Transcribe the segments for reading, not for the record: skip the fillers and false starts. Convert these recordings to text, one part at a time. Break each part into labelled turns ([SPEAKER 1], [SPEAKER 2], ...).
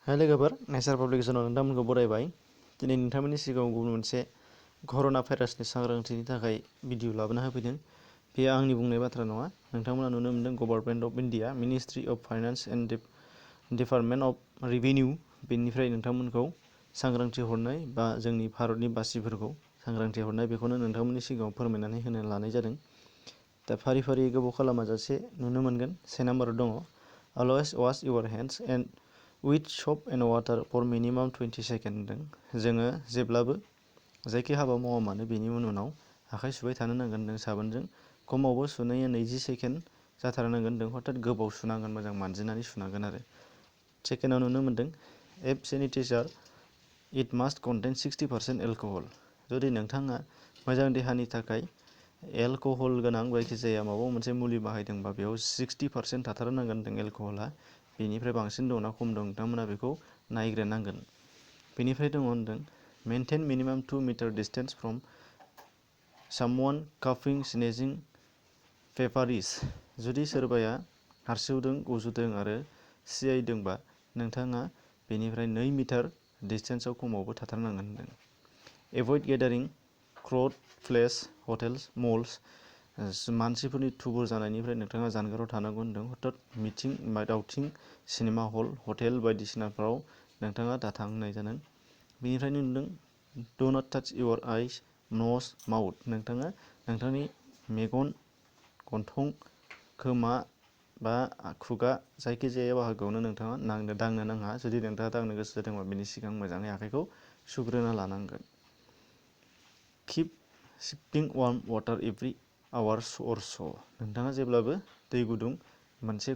[SPEAKER 1] लोगोफोर नेचार पाब्लिकेसनाव नोंथांमोनखौ बरायबाय। दिनै नोंथांमोननि सिगाङाव गुबुन मोनसे कर'ना भाइरासनि सांग्रांथिनि थाखाय भिडिअ लाबोना होफैदों। बेयो आंनि बुंनाय बाथ्रा नङा। नोंथांमोना नुनो मोनदों government of India, ministry of finance and department of revenue बेनिफ्राय नोंथांमोनखौ सांग्रांथि हरनाय बा जोंनि भारतनि बासिफोरखौ सांग्रांथि हरनाय बेखौनो नोंथांमोननि सिगाङाव फोरमायनानै होनो लानाय जादों। दा फारि फारि गोबाव खालामाजासे नुनो मोनगोन। से नाम्बाराव दङ always wash your hands and with soap and water for minimum 20 second होनदों। जोङो जेब्लाबो जायखि हाबा मावा मानो बेनि उनाव आखाइ सुबाय थानो नांगोन होनदों साबोनजों। खमावबो सुनाया 20 सेकेन्ड जाथारनांगोन होनदों। हथात गोबाव सुनांगोन, मोजां मानजिनानै सुनांगोन आरो। सेकेन्डआव नुनो मोनदों एप sanitizer it must contain 60% alcohol. जुदि नोंथाङा मोजां देहानि थाखाय एलकहल गोनां जायखिजाया माबा मोनसे मुलि बाहायदोंबा बेयाव 60% थाथारनांगोन होनदों एलकहला। बेनिफ्राय बांसिन दंना खम दं नोंथांमोना बेखौ नायग्रोनांगोन। बेनिफ्राय दङ होनदों maintain minimum 2 metre distance from someone काफिं स्नेजिं फेभारिस। जुदि सोरबाया हार्सिउदों, गुजुदों आरो सियायदोंबा नोंथाङा बेनिफ्राय 2 मिटार डिसटेन्सआव खमावबो थाथारनांगोन होनदों। Avoid gathering crowd place hotels malls. मानसिफोरनि थुबुर जानायनिफ्राय नोंथाङा जानगाराव थानांगौ होनदों। हथात मिथिं दावथिं सिनेमा हल, हटेल बायदिसिनाफ्राव नोंथाङा दाथांनाय जादों। बेनिफ्रायनो नुदों do not touch your eyes, nose, mouth. नोंथाङा नोंथांनि मेगन, गन्थं, खोमा बा खुगा जायखिजाया बाहागोआवनो नोंथाङा दांनो नाङा। जुदि नोंथाङा दांनो गोसो जादोंबा बेनि सिगां मोजाङै आखाइखौ सुग्रोना लानांगोन। किप सिपिं वार्म वाटार एभ्रि आवार्स अर स'। नोंथाङा जेब्लाबो दै गुदुं से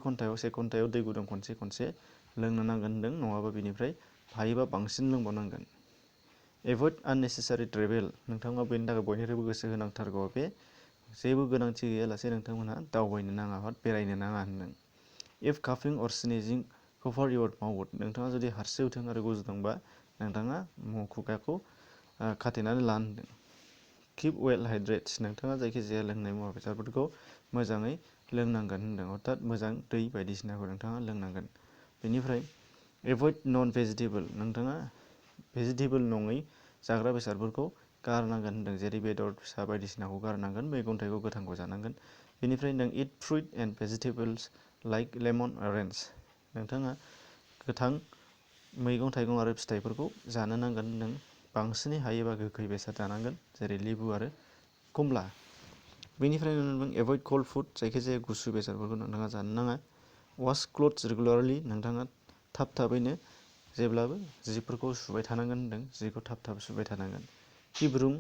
[SPEAKER 1] घन्टायाव दै गुदुं खनसे लोंनो नांगोन होनदों। नङाबा बेनिफ्राय हायोबा बांसिन लोंबावनांगोन। Avoid unnecessary travel. नोंथाङा बेनि थाखाय बयनिख्रुइबो गोसो होनांथारगौ बे जेबो गोनांथि गैयालासे नोंथांमोनहा दावबायनो नाङा बा बेरायनो नाङा होनदों। इफ काफिं अर स्नेजिं कभार इउर माउथ। नोंथाङा जुदि हार्सिउदों आरो गुजुदोंबा नोंथाङा खुगाखौ खाथेनानै ला होनदों। किप वेल हाइड्रेट। नोंथाङा जायखिजाया लोंनाय मुवा बेसादफोरखौ मोजाङै लोंनांगोन होनदों। अर्थात मोजां दै बायदिसिनाखौ नोंथाङा लोंनांगोन। बेनिफ्राय एभइड नन भेजिटेबल। नोंथाङा भेजिटेबल नङै जाग्रा बेसादफोरखौ गारनांगोन होनदों। जेरै बेदर फिसा बायदिसिनाखौ गारनांगोन, मैगं थाइगं गोथांखौ जानांगोन। बेनिफ्राय नों eat fruit and vegetables like lemon orange. नोंथाङा गोथां मैगं थाइगं आरो फिथाइफोरखौ जानो नांगोन होनदों। बांसिनै हायोबा गोखै बेसाद जानांगोन जेरै लेबु आरो कमला। बेनिफ्राय नुनो मोनदों एभइड कल्ड फुड। जायखिजाया गुसु बेसादफोरखौ नोंथाङा जानो नाङा। Wash clothes regularly. नोंथाङा थाबैनो जेब्लाबो जिफोरखौ सुबाय थानांगोन होनदों। जिखौ थाब सुबाय थानांगोन। किप रुम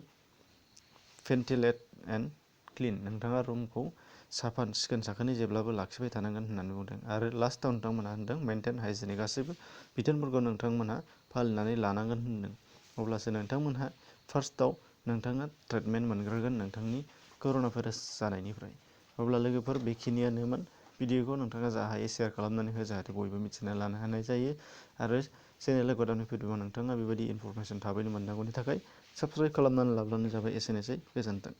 [SPEAKER 1] भेन्टिलेट एन्ड क्लिन। नोंथाङा रुमखौ सिखोन साखोनै जेब्लाबो लाखिबाय थानांगोन होननानै बुंदों। आरो लास्टआव नोंथांमोनहा होनदों मेनटेन हाइजिनिक। गासैबो बिथोनफोरखौ नोंथांमोनहा फालिनानै लानांगोन होनदों। अब्लासो नोंथांमोनहा फार्स्टआव नोंथाङा ट्रिटमेन्ट मोनग्रोगोन नोंथांनि कर'ना भाइरास जानायनिफ्राय। अब्ला लोगोफोर बेखिनियानोमोन। भिडिअखौ नोंथाङा जा हायो शेयार खालामनानै हो, जाहाथे बयबो मिथिना लानो हानाय जायो। आरो चेनेला गोदानै फैदोंबा नोंथाङा बेबायदि इनफरमेसन थाबैनो मोननांगौनि थाखाय साबस्क्राइब खालामनानै लाब्लानो जाबाय। एसेनोसै, गोजोन्थों।